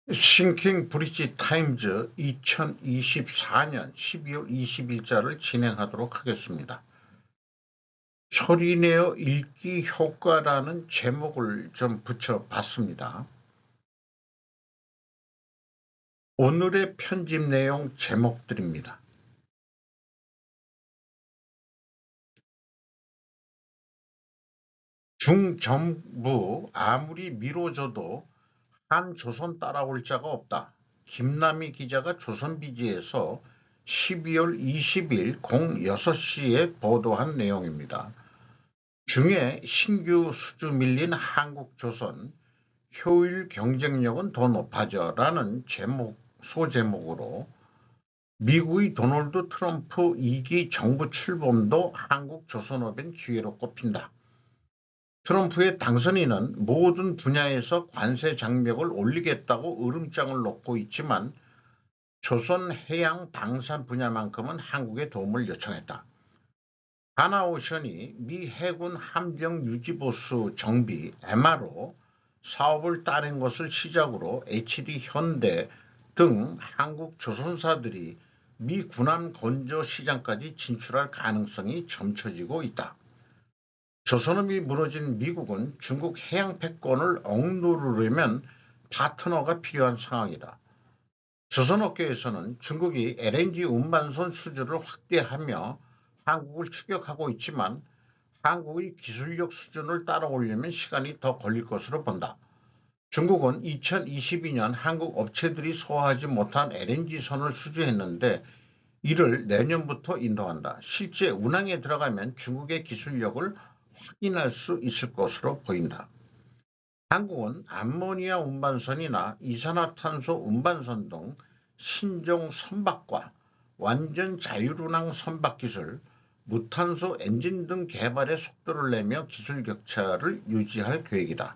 싱킹 브릿지 타임즈 2024년 12월 20일자를 진행하도록 하겠습니다. 소리내어 읽기 효과라는 제목을 좀 붙여봤습니다. 오늘의 편집 내용 제목들입니다. 중정부 아무리 미뤄줘도 한 조선 따라올 자가 없다. 김남희 기자가 조선비지에서 12월 20일 06시에 보도한 내용입니다. 중에 신규 수주 밀린 한국조선 효율 경쟁력은 더 높아져라는 소제목으로 미국의 도널드 트럼프 2기 정부 출범도 한국조선업엔 기회로 꼽힌다. 트럼프의 당선인은 모든 분야에서 관세 장벽을 올리겠다고 으름장을 놓고 있지만 조선 해양 방산 분야만큼은 한국의 도움을 요청했다. 하나오션이 미 해군 함정 유지보수 정비 MRO 사업을 따낸 것을 시작으로 HD 현대 등 한국 조선사들이 미 군함 건조 시장까지 진출할 가능성이 점쳐지고 있다. 조선업이 무너진 미국은 중국 해양 패권을 억누르려면 파트너가 필요한 상황이다. 조선업계에서는 중국이 LNG 운반선 수주를 확대하며 한국을 추격하고 있지만 한국의 기술력 수준을 따라오려면 시간이 더 걸릴 것으로 본다. 중국은 2022년 한국 업체들이 소화하지 못한 LNG선을 수주했는데 이를 내년부터 인도한다. 실제 운항에 들어가면 중국의 기술력을 확인할 수 있을 것으로 보인다. 한국은 암모니아 운반선이나 이산화탄소 운반선 등 신종 선박과 완전 자율운항 선박 기술, 무탄소 엔진 등 개발에 속도를 내며 기술 격차를 유지할 계획이다.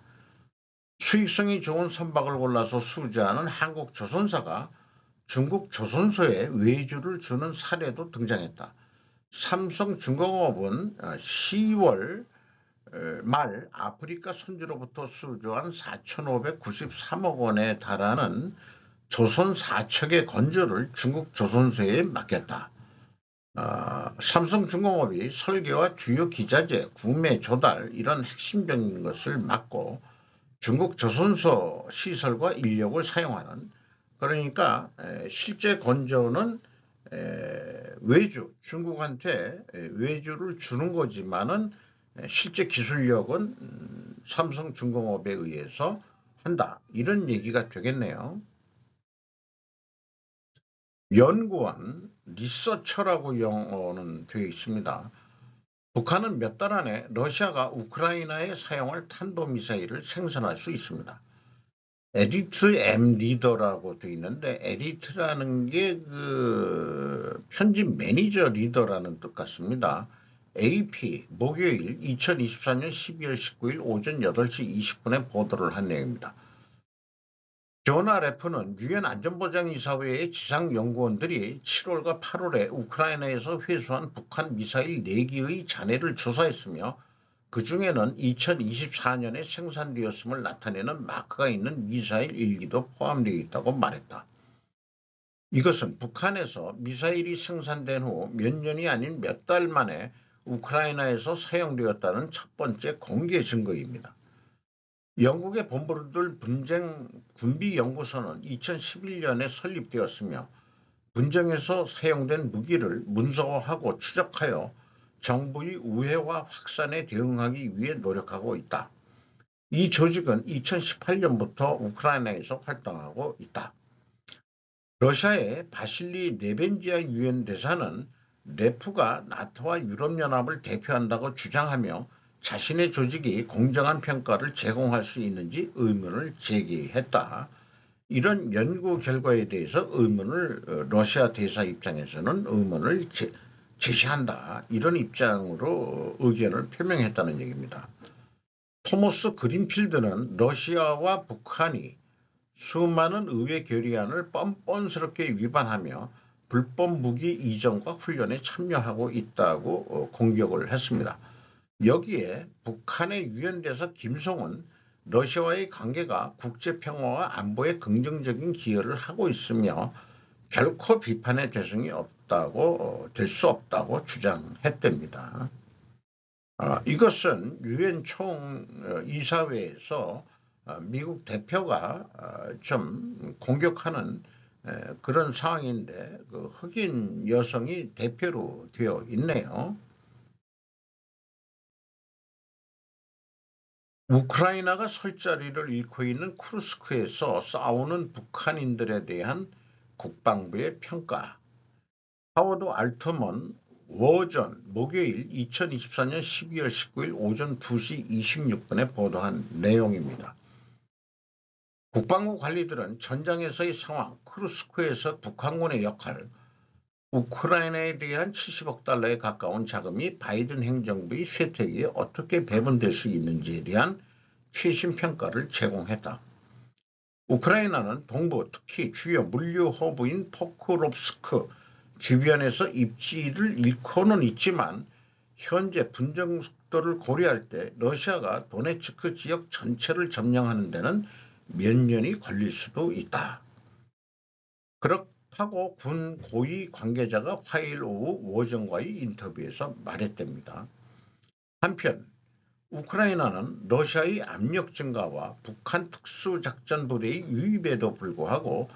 수익성이 좋은 선박을 골라서 수주하는 한국 조선사가 중국 조선소에 외주를 주는 사례도 등장했다. 삼성중공업은 10월 말 아프리카 선주로부터 수주한 4,593억 원에 달하는 조선 4척의 건조를 중국 조선소에 맡겼다. 삼성중공업이 설계와 주요 기자재, 구매, 조달 이런 핵심적인 것을 맡고 중국 조선소 시설과 인력을 사용하는 그러니까 실제 건조는 중국한테 외주를 주는 거지만은 실제 기술력은 삼성중공업에 의해서 한다. 이런 얘기가 되겠네요. 연구원, 리서처라고 영어는 되어 있습니다. 북한은 몇 달 안에 러시아가 우크라이나에 사용할 탄도미사일을 생산할 수 있습니다. 에디트 M 리더라고 되어 있는데 에디트라는 게 편집 매니저 리더라는 뜻 같습니다. AP 목요일 2024년 12월 19일 오전 8시 20분에 보도를 한 내용입니다. 조나 레프는 유엔 안전보장이사회의 지상연구원들이 7월과 8월에 우크라이나에서 회수한 북한 미사일 4기의 잔해를 조사했으며 그 중에는 2024년에 생산되었음을 나타내는 마크가 있는 미사일 일기도 포함되어 있다고 말했다. 이것은 북한에서 미사일이 생산된 후 몇 년이 아닌 몇 달 만에 우크라이나에서 사용되었다는 첫 번째 공개 증거입니다. 영국의 본부를 둘 분쟁 군비연구소는 2011년에 설립되었으며 분쟁에서 사용된 무기를 문서화하고 추적하여 정부의 우회화 확산에 대응하기 위해 노력하고 있다. 이 조직은 2018년부터 우크라이나에서 활동하고 있다. 러시아의 바실리 네벤지아 유엔 대사는 레프가 나토와 유럽연합을 대표한다고 주장하며 자신의 조직이 공정한 평가를 제공할 수 있는지 의문을 제기했다. 이런 연구 결과에 대해서 러시아 대사 입장에서는 의문을 제시한다. 이런 입장으로 의견을 표명했다는 얘기입니다. 토머스 그린필드는 러시아와 북한이 수많은 의회 결의안을 뻔뻔스럽게 위반하며 불법 무기 이전과 훈련에 참여하고 있다고 공격을 했습니다. 여기에 북한의 유엔대사 김성은 러시아와의 관계가 국제 평화와 안보에 긍정적인 기여를 하고 있으며 결코 비판의 대상이 없다고 될 수 없다고 주장했답니다. 이것은 유엔 총이사회에서 미국 대표가 좀 공격하는 그런 상황인데 그 흑인 여성이 대표로 되어 있네요. 우크라이나가 설 자리를 잃고 있는 쿠르스크에서 싸우는 북한인들에 대한 국방부의 평가. 하워드 알터먼 워전 목요일 2024년 12월 19일 오전 2시 26분에 보도한 내용입니다. 국방부 관리들은 전장에서의 상황, 쿠르스크에서 북한군의 역할, 우크라이나에 대한 70억 달러에 가까운 자금이 바이든 행정부의 쇠퇴기에 어떻게 배분될 수 있는지에 대한 최신 평가를 제공했다. 우크라이나는 동부, 특히 주요 물류 허브인 포크롭스크 주변에서 입지를 잃고는 있지만 현재 분쟁 속도를 고려할 때 러시아가 도네츠크 지역 전체를 점령하는 데는 몇 년이 걸릴 수도 있다. 그렇다고 군 고위 관계자가 화요일 오후 워전과의 인터뷰에서 말했답니다. 한편 우크라이나는 러시아의 압력 증가와 북한 특수작전부대의 유입에도 불구하고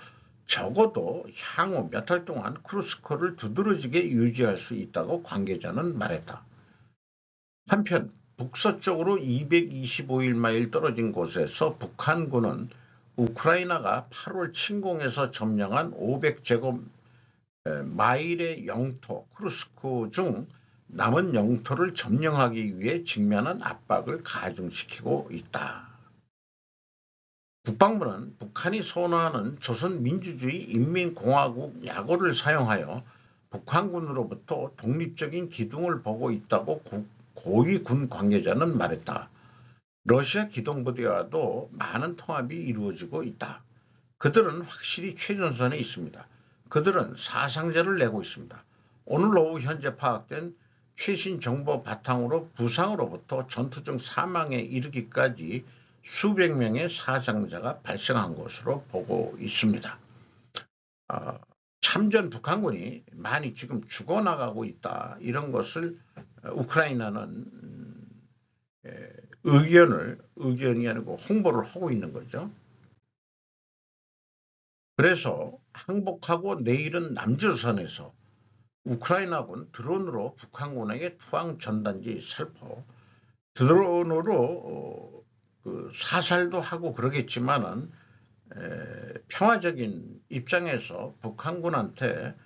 적어도 향후 몇 달 동안 쿠르스크를 두드러지게 유지할 수 있다고 관계자는 말했다. 한편 북서쪽으로 225마일 떨어진 곳에서 북한군은 우크라이나가 8월 침공에서 점령한 500제곱마일의 영토 쿠르스크 중 남은 영토를 점령하기 위해 직면한 압박을 가중시키고 있다. 국방부는 북한이 선호하는 조선민주주의인민공화국 약어를 사용하여 북한군으로부터 독립적인 기둥을 보고 있다고 고위 군 관계자는 말했다. 러시아 기동부대와도 많은 통합이 이루어지고 있다. 그들은 확실히 최전선에 있습니다. 그들은 사상자를 내고 있습니다. 오늘 오후 현재 파악된 최신 정보 바탕으로 부상으로부터 전투중 사망에 이르기까지 수백 명의 사상자가 발생한 것으로 보고 있습니다. 참전 북한군이 많이 지금 죽어나가고 있다. 이런 것을 우크라이나는 의견이 아니고 홍보를 하고 있는 거죠. 그래서 항복하고 내일은 남조선에서 우크라이나군 드론으로 북한군에게 투항 전단지 살포, 드론으로 사살도 하고 그러겠지만은 평화적인 입장에서 북한군한테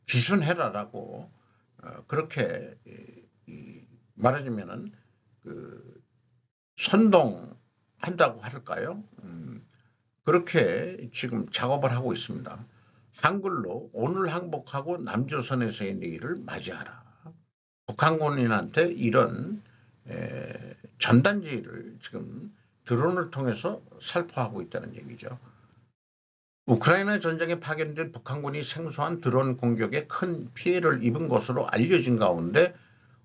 귀순해라라고 그렇게 말하자면은 선동한다고 할까요? 그렇게 지금 작업을 하고 있습니다. 한글로 오늘 항복하고 남조선에서의 내일을 맞이하라. 북한군인한테 이런 전단지를 지금 드론을 통해서 살포하고 있다는 얘기죠. 우크라이나 전장에 파견된 북한군이 생소한 드론 공격에 큰 피해를 입은 것으로 알려진 가운데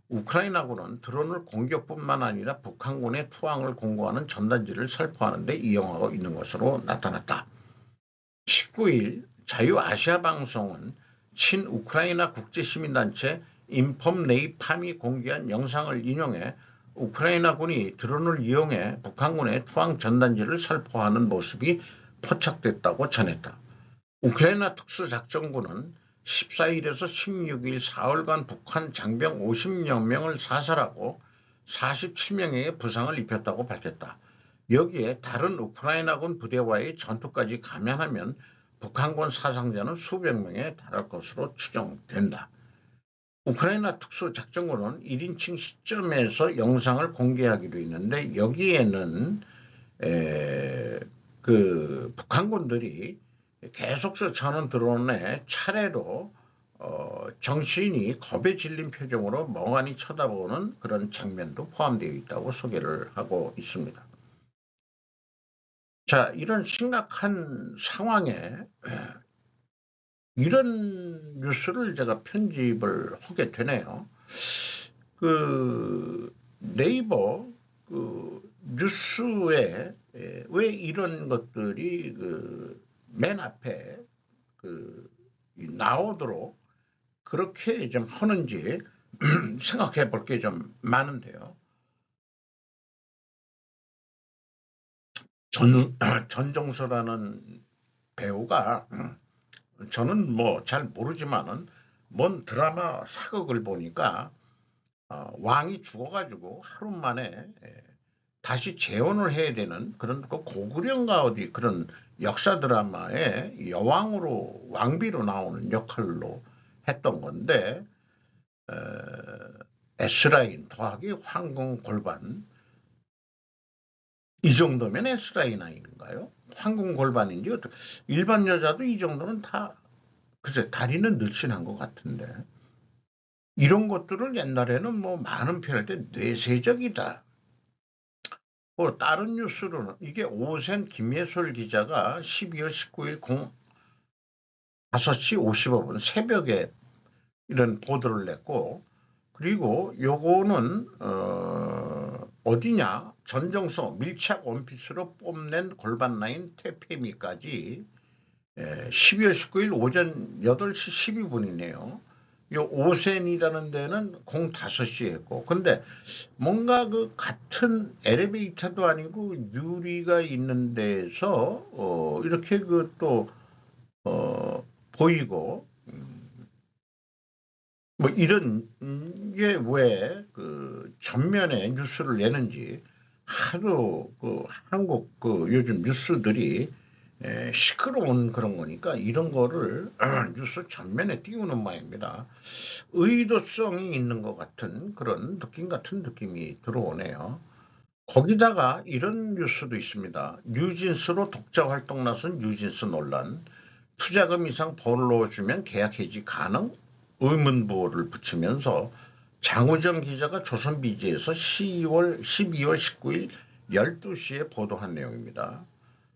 우크라이나군은 드론을 공격뿐만 아니라 북한군의 투항을 공고하는 전단지를 살포하는 데 이용하고 있는 것으로 나타났다. 19일 자유아시아방송은 친우크라이나 국제시민단체 인폼네이팜이 공개한 영상을 인용해 우크라이나군이 드론을 이용해 북한군의 투항 전단지를 살포하는 모습이 포착됐다고 전했다. 우크라이나 특수작전군은 14일에서 16일 사흘간 북한 장병 50여 명을 사살하고 47명에게 부상을 입혔다고 밝혔다. 여기에 다른 우크라이나군 부대와의 전투까지 감안하면 북한군 사상자는 수백 명에 달할 것으로 추정된다. 우크라이나 특수작전군은 1인칭 시점에서 영상을 공개하기도 했는데 여기에는 북한군들이 계속해서 전원 드론에 차례로 정신이 겁에 질린 표정으로 멍하니 쳐다보는 그런 장면도 포함되어 있다고 소개를 하고 있습니다. 자, 이런 심각한 상황에 이런 뉴스를 제가 편집을 하게 되네요. 네이버 뉴스에 왜 이런 것들이 맨 앞에 나오도록 그렇게 좀 하는지 생각해 볼 게 좀 많은데요. 전종서라는 배우가 저는 뭐 잘 모르지만은 뭔 드라마 사극을 보니까 왕이 죽어가지고 하루 만에 다시 재혼을 해야 되는 그런 고구려인가 어디 그런 역사 드라마의 여왕으로 왕비로 나오는 역할로 했던 건데 S라인 더하기 황궁 골반 이 정도면 S라인 아닌가요? 황궁 골반인지 일반 여자도 이 정도는 다 글쎄 다리는 늘씬한 것 같은데 이런 것들을 옛날에는 뭐 많은 표현할 때 뇌세적이다. 다른 뉴스로는 이게 오센 김예솔 기자가 12월 19일 5시 55분 새벽에 이런 보도를 냈고 그리고 요거는 어디냐 전정서 밀착 원피스로 뽐낸 골반 라인 퇴폐미까지 12월 19일 오전 8시 12분이네요. 요 오센이라는 데는 05시에 했고 근데 뭔가 같은 엘리베이터도 아니고 유리가 있는 데서 이렇게 또 보이고 뭐 이런 게 왜 전면에 뉴스를 내는지 하도 한국 요즘 뉴스들이 시끄러운 그런 거니까 이런 거를 뉴스 전면에 띄우는 모양입니다. 의도성이 있는 것 같은 그런 느낌 같은 느낌이 들어오네요. 거기다가 이런 뉴스도 있습니다. 뉴진스로 독자 활동 나선 뉴진스 논란. 투자금 이상 벌어주면 계약 해지 가능? 의문부호를 붙이면서 장우정 기자가 조선비지에서 12월 19일 12시에 보도한 내용입니다.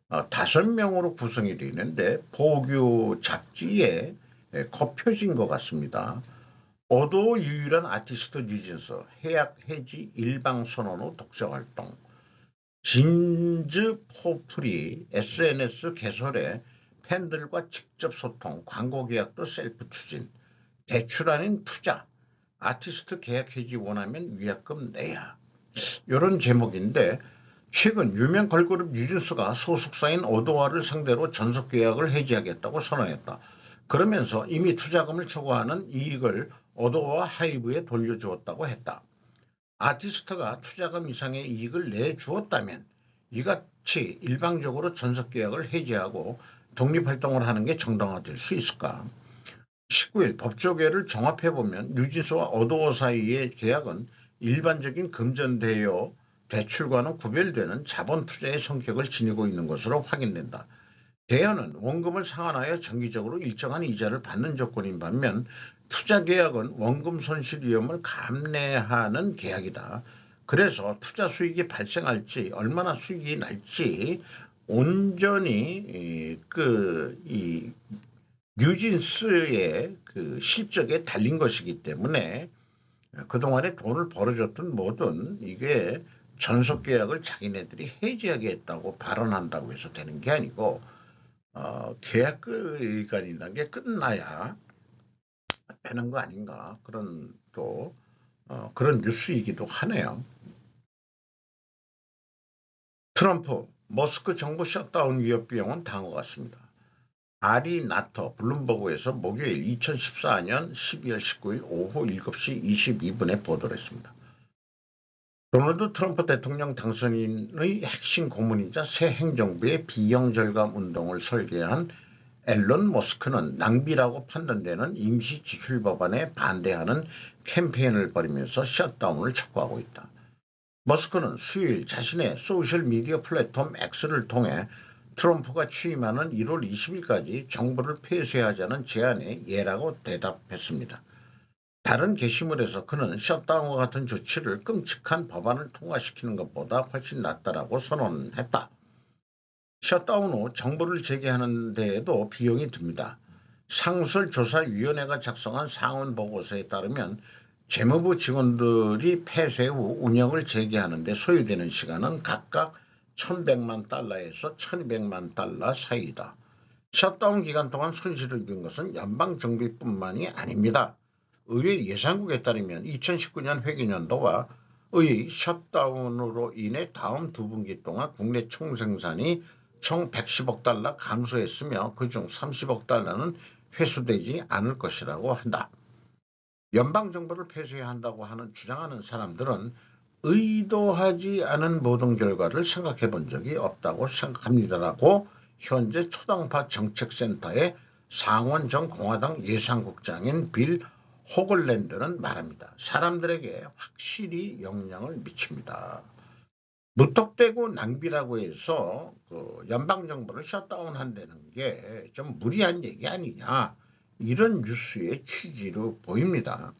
5명으로 구성이 되어 있는데 보교 잡지에 겉표진 것 같습니다. 어도 유일한 아티스트 뉴진스 해약 해지 일방 선언 후 독자 활동 진즈 포프리 SNS 개설에 팬들과 직접 소통 광고 계약도 셀프 추진 대출 아닌 투자 아티스트 계약 해지 원하면 위약금 내야 이런 제목인데 최근 유명 걸그룹 뉴진스가 소속사인 오도와를 상대로 전속계약을 해지하겠다고 선언했다. 그러면서 이미 투자금을 초과하는 이익을 오도와 하이브에 돌려주었다고 했다. 아티스트가 투자금 이상의 이익을 내주었다면 이같이 일방적으로 전속계약을 해지하고 독립활동을 하는 게 정당화될 수 있을까? 19일 법조계를 종합해보면 뉴진스와 오도어 사이의 계약은 일반적인 금전대여 대출과는 구별되는 자본 투자의 성격을 지니고 있는 것으로 확인된다. 대여는 원금을 상환하여 정기적으로 일정한 이자를 받는 조건인 반면 투자 계약은 원금 손실 위험을 감내하는 계약이다. 그래서 투자 수익이 발생할지 얼마나 수익이 날지 온전히 이 뉴진스의 실적에 달린 것이기 때문에 그동안에 돈을 벌어줬든 뭐든 이게 전속계약을 자기네들이 해지하게 했다고 발언한다고 해서 되는 게 아니고 계약 기간이라는 게 끝나야 되는 거 아닌가 그런 그런 뉴스이기도 하네요. 트럼프 머스크 정부 셧다운 위협 비용은 당한 것 같습니다. 아리 나터 블룸버그에서 목요일 2014년 12월 19일 오후 7시 22분에 보도를 했습니다. 도널드 트럼프 대통령 당선인의 핵심 고문이자 새 행정부의 비용 절감 운동을 설계한 앨런 머스크는 낭비라고 판단되는 임시 지출 법안에 반대하는 캠페인을 벌이면서 셧다운을 촉구하고 있다. 머스크는 수요일 자신의 소셜미디어 플랫폼 X를 통해 트럼프가 취임하는 1월 20일까지 정부를 폐쇄하자는 제안에 예라고 대답했습니다. 다른 게시물에서 그는 셧다운과 같은 조치를 끔찍한 법안을 통과시키는 것보다 훨씬 낫다라고 선언했다. 셧다운 후 정부를 재개하는 데에도 비용이 듭니다. 상설조사위원회가 작성한 상원 보고서에 따르면 재무부 직원들이 폐쇄 후 운영을 재개하는데 소요되는 시간은 각각 1,100만 달러에서 1,200만 달러 사이다. 셧다운 기간 동안 손실을 입은 것은 연방정부뿐만이 아닙니다. 의회 예산국에 따르면 2019년 회계연도와 의 셧다운으로 인해 다음 두 분기 동안 국내 총생산이 총 110억 달러 감소했으며 그중 30억 달러는 회수되지 않을 것이라고 한다. 연방정부를 폐쇄해야 한다고 주장하는 사람들은 의도하지 않은 모든 결과를 생각해 본 적이 없다고 생각합니다라고 현재 초당파 정책센터의 상원 전 공화당 예산국장인 빌 호글랜드는 말합니다. 사람들에게 확실히 영향을 미칩니다. 무턱대고 낭비라고 해서 연방정부를 셧다운한다는 게 좀 무리한 얘기 아니냐, 이런 뉴스의 취지로 보입니다.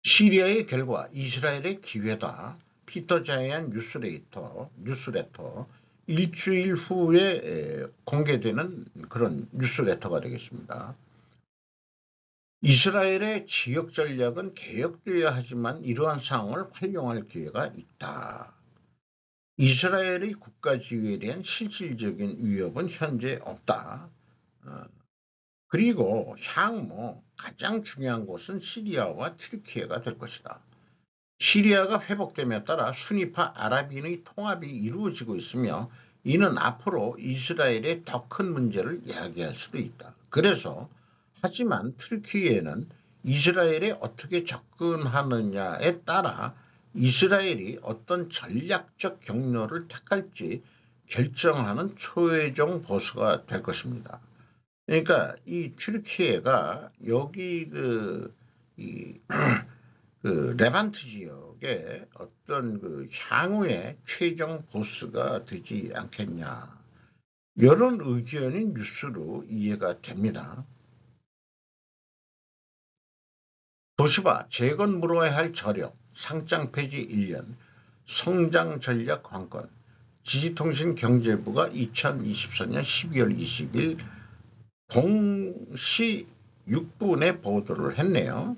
시리아의 결과 이스라엘의 기회다. 피터 자이안 뉴스레터 일주일 후에 공개되는 그런 뉴스레터가 되겠습니다. 이스라엘의 지역 전략은 개혁되어야 하지만 이러한 상황을 활용할 기회가 있다. 이스라엘의 국가 지위에 대한 실질적인 위협은 현재 없다. 그리고 향후 가장 중요한 곳은 시리아와 튀르키예가 될 것이다. 시리아가 회복됨에 따라 수니파 아랍인의 통합이 이루어지고 있으며 이는 앞으로 이스라엘의 더 큰 문제를 야기할 수도 있다. 그래서 하지만 튀르키예는 이스라엘에 어떻게 접근하느냐에 따라 이스라엘이 어떤 전략적 경로를 택할지 결정하는 최종 보수가 될 것입니다. 그러니까 이 튀르키예가 여기 레반트 지역에 어떤 향후의 최종 보스가 되지 않겠냐, 이런 의견이 뉴스로 이해가 됩니다. 도시화 재건 물어야 할 저력, 상장 폐지 1년, 성장 전략 관건, 지지통신경제부가 2024년 12월 20일 0시 6분에 보도를 했네요.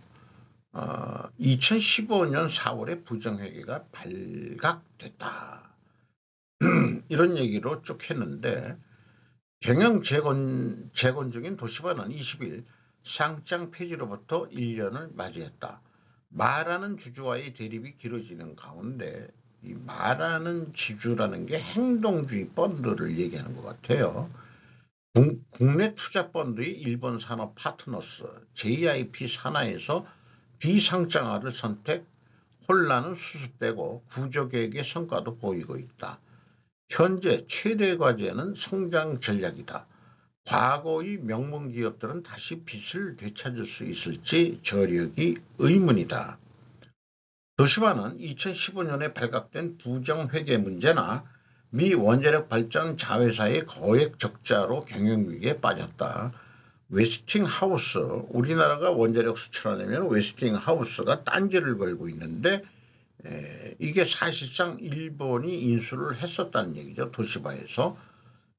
2015년 4월에 부정회계가 발각됐다. 이런 얘기로 쭉 했는데, 경영 재건 중인 도시바는 20일 상장 폐지로부터 1년을 맞이했다. 말하는 주주와의 대립이 길어지는 가운데 이 말하는 지주라는 게 행동주의 펀드를 얘기하는 것 같아요. 국내 투자 펀드의 일본 산업 파트너스 JIP 산하에서 비상장화를 선택, 혼란은 수습되고 구조개혁의 성과도 보이고 있다. 현재 최대 과제는 성장 전략이다. 과거의 명문 기업들은 다시 빚을 되찾을 수 있을지 저력이 의문이다. 도시바는 2015년에 발각된 부정회계 문제나 미 원자력 발전 자회사의 거액 적자로 경영위기에 빠졌다. 웨스팅하우스, 우리나라가 원자력 수출하려면 웨스팅하우스가 딴지를 걸고 있는데 이게 사실상 일본이 인수를 했었다는 얘기죠. 도시바에서.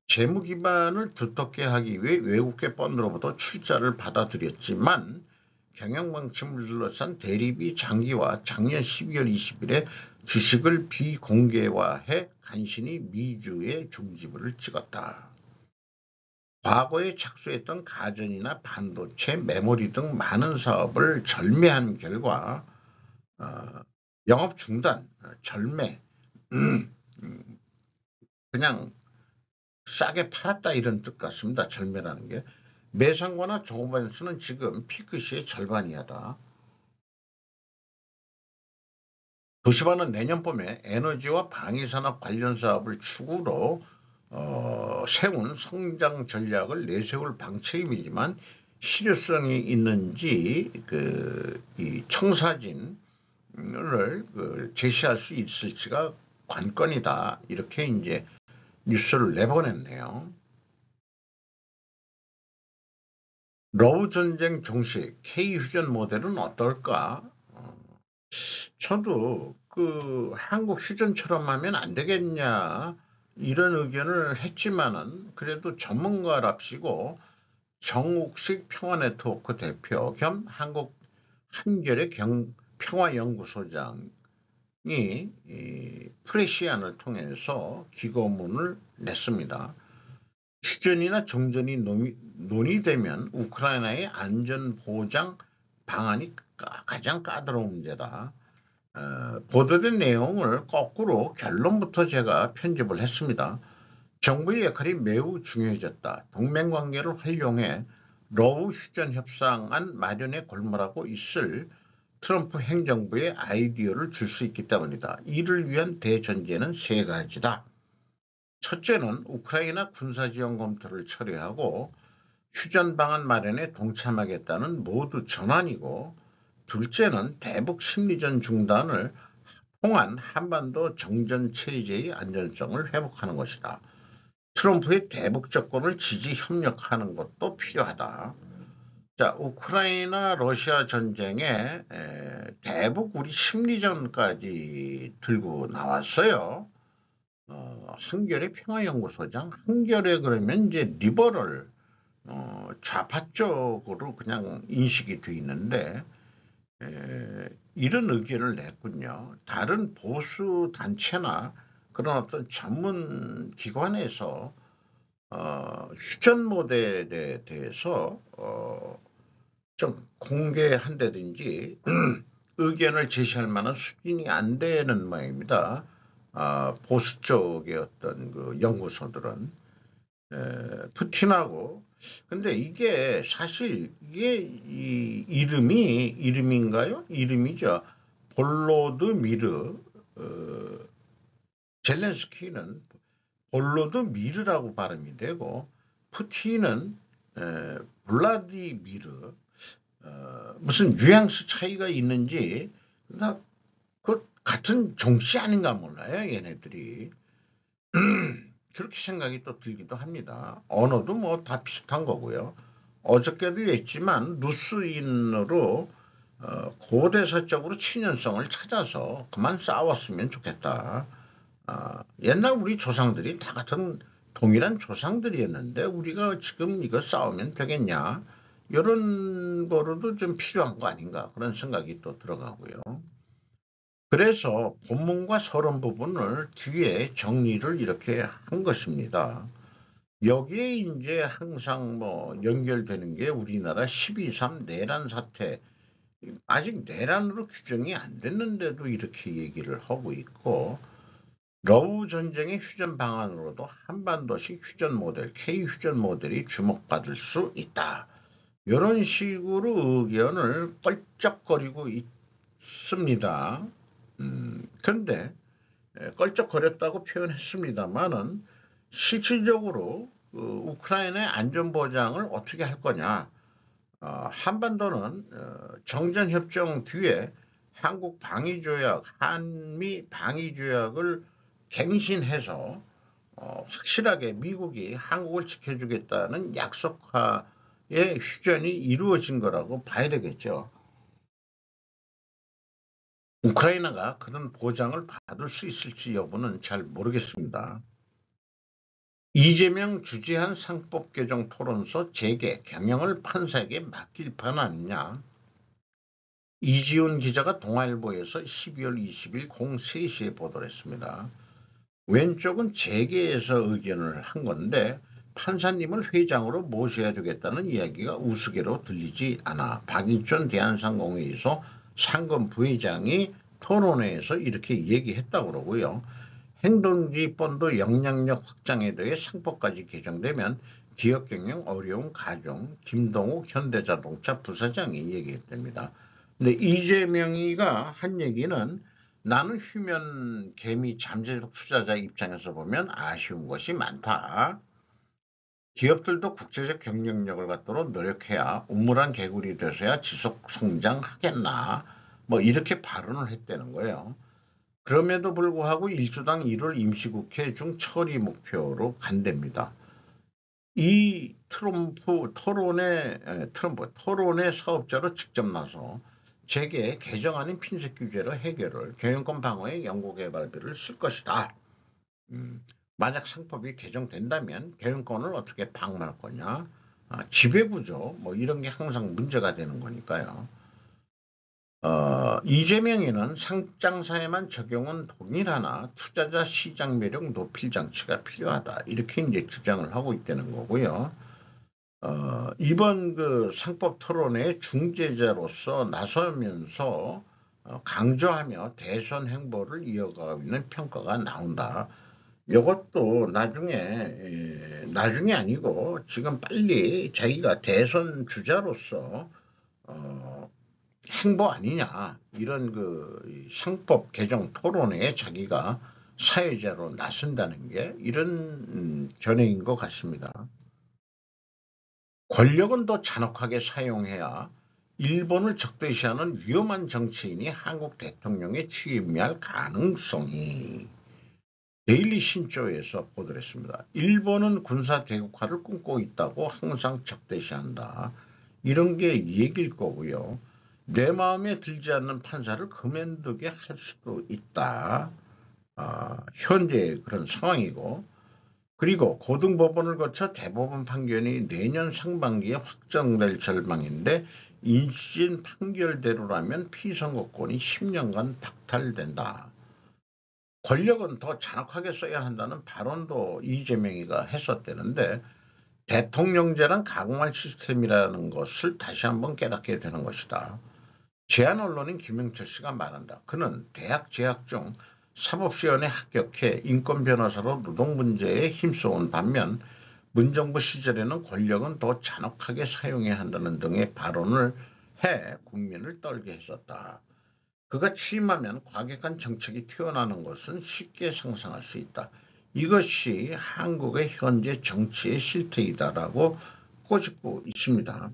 재무 기반을 두텁게 하기 위해 외국계 펀드로부터 출자를 받아들였지만 경영방침을 둘러싼 대립이 장기화, 작년 12월 20일에 주식을 비공개화해 간신히 미주에 중지부를 찍었다. 과거에 착수했던 가전이나 반도체, 메모리 등 많은 사업을 절매한 결과 영업 중단, 절매, 그냥 싸게 팔았다, 이런 뜻 같습니다. 절매라는 게. 매상고나 종업원수는 지금 피크 시의 절반 이하다. 도시바는 내년 봄에 에너지와 방위산업 관련 사업을 축으로 세운 성장 전략을 내세울 방침이지만 실효성이 있는지 이 청사진을 제시할 수 있을지가 관건이다. 이렇게 이제 뉴스를 내보냈네요. 러우 전쟁 종식 K휴전 모델은 어떨까? 저도 한국 휴전처럼 하면 안 되겠냐, 이런 의견을 했지만은 그래도 전문가랍시고 정욱식 평화네트워크 대표 겸 한국 한겨레 평화연구소장이 이 프레시안을 통해서 기고문을 냈습니다. 휴전이나 정전이 논의되면 우크라이나의 안전보장 방안이 가장 까다로운 문제다. 보도된 내용을 거꾸로 결론부터 제가 편집을 했습니다. 정부의 역할이 매우 중요해졌다. 동맹관계를 활용해 러우 휴전 협상안 마련에 골몰하고 있을 트럼프 행정부의 아이디어를 줄 수 있기 때문이다. 이를 위한 대전제는 세 가지다. 첫째는 우크라이나 군사지원 검토를 처리하고 휴전 방안 마련에 동참하겠다는 모두 전환이고, 둘째는 대북 심리전 중단을 통한 한반도 정전 체제의 안전성을 회복하는 것이다. 트럼프의 대북 정권을 지지 협력하는 것도 필요하다. 자, 우크라이나 러시아 전쟁에 대북 우리 심리전까지 들고 나왔어요. 한겨레 평화연구소장, 한겨레 그러면 이제 리버럴 좌파 쪽으로 그냥 인식이 돼 있는데 이런 의견을 냈군요. 다른 보수 단체나 그런 어떤 전문 기관에서 휴전 모델에 대해서 좀 공개한다든지 의견을 제시할 만한 수준이 안 되는 모양입니다. 보수 쪽의 어떤 그 연구소들은 푸틴하고, 근데 이게 사실 이게 이 이름인가요? 이름이죠. 볼로드미르. 젤렌스키는 볼로드미르라고 발음이 되고, 푸틴은 블라디미르. 무슨 뉘앙스 차이가 있는지 그 같은 종씨 아닌가 몰라요, 얘네들이. 그렇게 생각이 또 들기도 합니다. 언어도 뭐 다 비슷한 거고요. 어저께도 했지만 루스인으로 고대서적으로 친연성을 찾아서 그만 싸웠으면 좋겠다. 옛날 우리 조상들이 다 같은 동일한 조상들이었는데 우리가 지금 이거 싸우면 되겠냐, 이런 거로도 좀 필요한 거 아닌가, 그런 생각이 또 들어가고요. 그래서 본문과 서론 부분을 뒤에 정리를 이렇게 한 것입니다. 여기에 이제 항상 뭐 연결되는 게 우리나라 12.3 내란 사태, 아직 내란으로 규정이 안 됐는데도 이렇게 얘기를 하고 있고, 러우 전쟁의 휴전 방안으로도 한반도식 휴전 모델, K 휴전 모델이 주목받을 수 있다. 이런 식으로 의견을 껄쩍거리고 있습니다. 근데 껄쩍거렸다고 표현했습니다만은 실질적으로 우크라이나의 안전보장을 어떻게 할 거냐. 한반도는 정전협정 뒤에 한국 방위조약, 한미 방위조약을 갱신해서 확실하게 미국이 한국을 지켜주겠다는 약속하에 휴전이 이루어진 거라고 봐야 되겠죠. 우크라이나가 그런 보장을 받을 수 있을지 여부는 잘 모르겠습니다. 이재명 주재한 상법 개정 토론서 재개 경영을 판사에게 맡길 판 아니냐. 이지훈 기자가 동아일보에서 12월 20일 03시에 보도를 했습니다. 왼쪽은 재개에서 의견을 한 건데 판사님을 회장으로 모셔야 되겠다는 이야기가 우스개로 들리지 않아 박인천 대한상공회의소 상금 부회장이 토론회에서 이렇게 얘기했다고 그러고요. 행동주의 본도 영향력 확장에 대해 상법까지 개정되면 기업 경영 어려운 가정, 김동욱 현대자동차 부사장이 얘기했답니다. 근데 이재명이가 한 얘기는 나는 휴면 개미 잠재적 투자자 입장에서 보면 아쉬운 것이 많다. 기업들도 국제적 경쟁력을 갖도록 노력해야 우물안 개구리 돼서야 지속 성장하겠나. 뭐 이렇게 발언을 했다는 거예요. 그럼에도 불구하고 일주당 1월 임시국회 중 처리 목표로 간답니다. 이 토론의 사업자로 직접 나서 재계 개정안인 핀셋 규제로 해결을 경영권 방어에 연구개발비를 쓸 것이다. 만약 상법이 개정된다면 경영권을 어떻게 방어할 거냐, 지배구조 뭐 이런 게 항상 문제가 되는 거니까요. 이재명에는 상장사에만 적용은 동일하나 투자자 시장 매력 높일 장치가 필요하다. 이렇게 이제 주장을 하고 있다는 거고요. 이번 그 상법 토론회 중재자로서 나서면서 강조하며 대선 행보를 이어가고 있는 평가가 나온다. 이것도 나중에 아니고 지금 빨리 자기가 대선 주자로서 행보 아니냐, 이런 그 상법 개정 토론회에 자기가 사회자로 나선다는 게 이런 견해인 것 같습니다. 권력은 더 잔혹하게 사용해야 일본을 적대시하는 위험한 정치인이 한국 대통령에 취임할 가능성이, 데일리 신조에서 보도를 했습니다. 일본은 군사 대국화를 꿈꾸고 있다고 항상 적대시한다. 이런 게 얘기일 거고요. 내 마음에 들지 않는 판사를 그만두게 할 수도 있다. 현재 그런 상황이고, 그리고 고등법원을 거쳐 대법원 판결이 내년 상반기에 확정될 전망인데 인신 판결대로라면 피선거권이 10년간 박탈된다. 권력은 더 잔혹하게 써야 한다는 발언도 이재명이가 했었다는데 대통령제란 가공할 시스템이라는 것을 다시 한번 깨닫게 되는 것이다. 제한 언론인 김영철 씨가 말한다. 그는 대학 재학 중 사법시험에 합격해 인권 변호사로 노동 문제에 힘써온 반면 문정부 시절에는 권력은 더 잔혹하게 사용해야 한다는 등의 발언을 해 국민을 떨게 했었다. 그가 취임하면 과격한 정책이 튀어나오는 것은 쉽게 상상할 수 있다. 이것이 한국의 현재 정치의 실태이다라고 꼬집고 있습니다.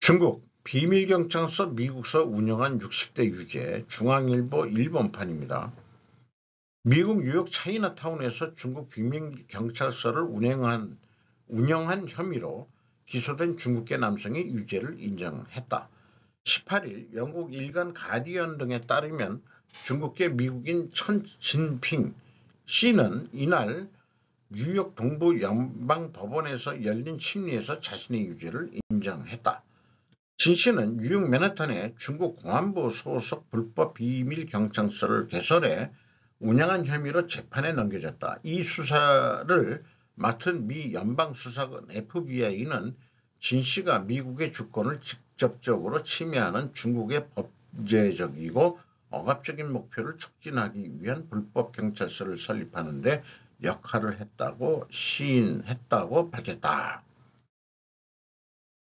중국 비밀경찰서 미국서 운영한 60대 유죄, 중앙일보 일본판입니다. 미국 뉴욕 차이나타운에서 중국 비밀경찰서를 운영한 혐의로 기소된 중국계 남성이 유죄를 인정했다. 18일 영국 일간 가디언 등에 따르면 중국계 미국인 천진핑 씨는 이날 뉴욕 동부 연방법원에서 열린 심리에서 자신의 유죄를 인정했다. 진 씨는 뉴욕 맨하탄에 중국 공안부 소속 불법 비밀경찰서를 개설해 운영한 혐의로 재판에 넘겨졌다. 이 수사를 맡은 미 연방수사관 FBI는 진 씨가 미국의 주권을 직접적으로 침해하는 중국의 범죄적이고 억압적인 목표를 촉진하기 위한 불법 경찰서를 설립하는 데 역할을 했다고 시인했다고 밝혔다.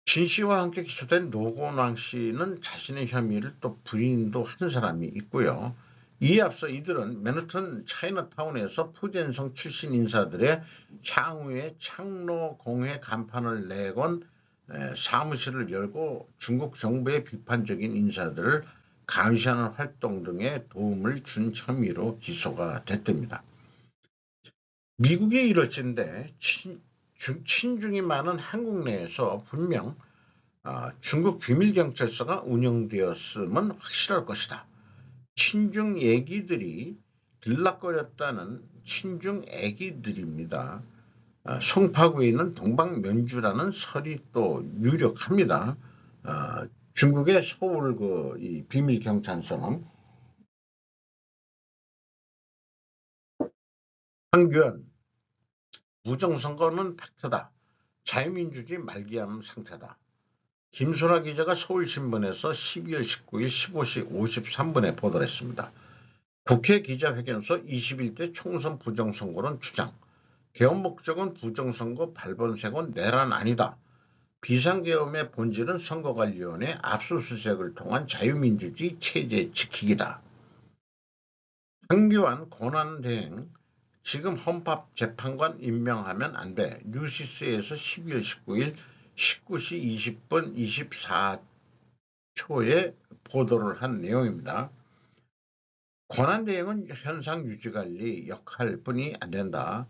진 씨와 함께 기소된 노건왕 씨는 자신의 혐의를 또 부인도 한 사람이 있고요. 이에 앞서 이들은 맨하탄 차이나타운에서 푸젠성 출신 인사들의 향후에 창로 공회 간판을 내건 사무실을 열고 중국 정부의 비판적인 인사들을 감시하는 활동 등에 도움을 준 혐의로 기소가 됐답니다. 미국이 이럴진데 친중이 많은 한국 내에서 분명 중국 비밀경찰서가 운영되었음은 확실할 것이다. 친중 애기들이 들락거렸다는 친중 애기들입니다. 송파구에 있는 동방면주라는 설이 또 유력합니다. 중국의 서울 이 비밀경찰서는 황교안 부정선거는 팩트다. 자유민주주의 말기암 상태다. 김소라 기자가 서울신문에서 12월 19일 15시 53분에 보도를 했습니다. 국회 기자회견서 21대 총선 부정선거론 주장. 계엄 목적은 부정선거 발본색은 내란 아니다. 비상계엄의 본질은 선거관리위원회 압수수색을 통한 자유민주주의 체제 지키기다. 황교안 권한대행 지금 헌법재판관 임명하면 안 돼. 뉴시스에서 12월 19일 19시 20분 24초에 보도를 한 내용입니다. 권한대행은 현상 유지관리 역할뿐이 안 된다.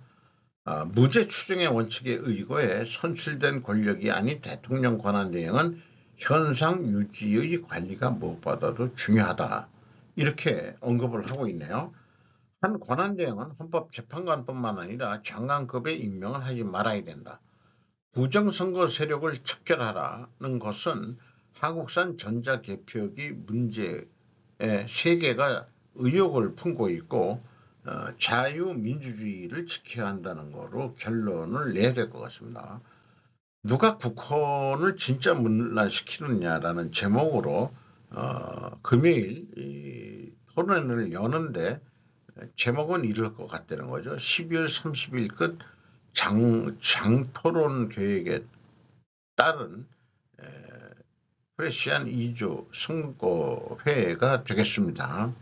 무죄 추정의 원칙에 의거해 선출된 권력이 아닌 대통령 권한대행은 현상 유지의 관리가 무엇보다도 중요하다. 이렇게 언급을 하고 있네요. 한 권한대행은 헌법재판관뿐만 아니라 장관급에 임명을 하지 말아야 된다. 부정선거 세력을 척결하라는 것은 한국산 전자개표기 문제에 세계가 의혹을 품고 있고 자유민주주의를 지켜야 한다는 거로 결론을 내야 될 것 같습니다. 누가 국헌을 진짜 문란시키느냐라는 제목으로 금요일 이 토론회를 여는데 제목은 이럴 것 같다는 거죠. 12월 30일 끝 장토론 계획에 따른 프레시안 2조 선거회가 되겠습니다.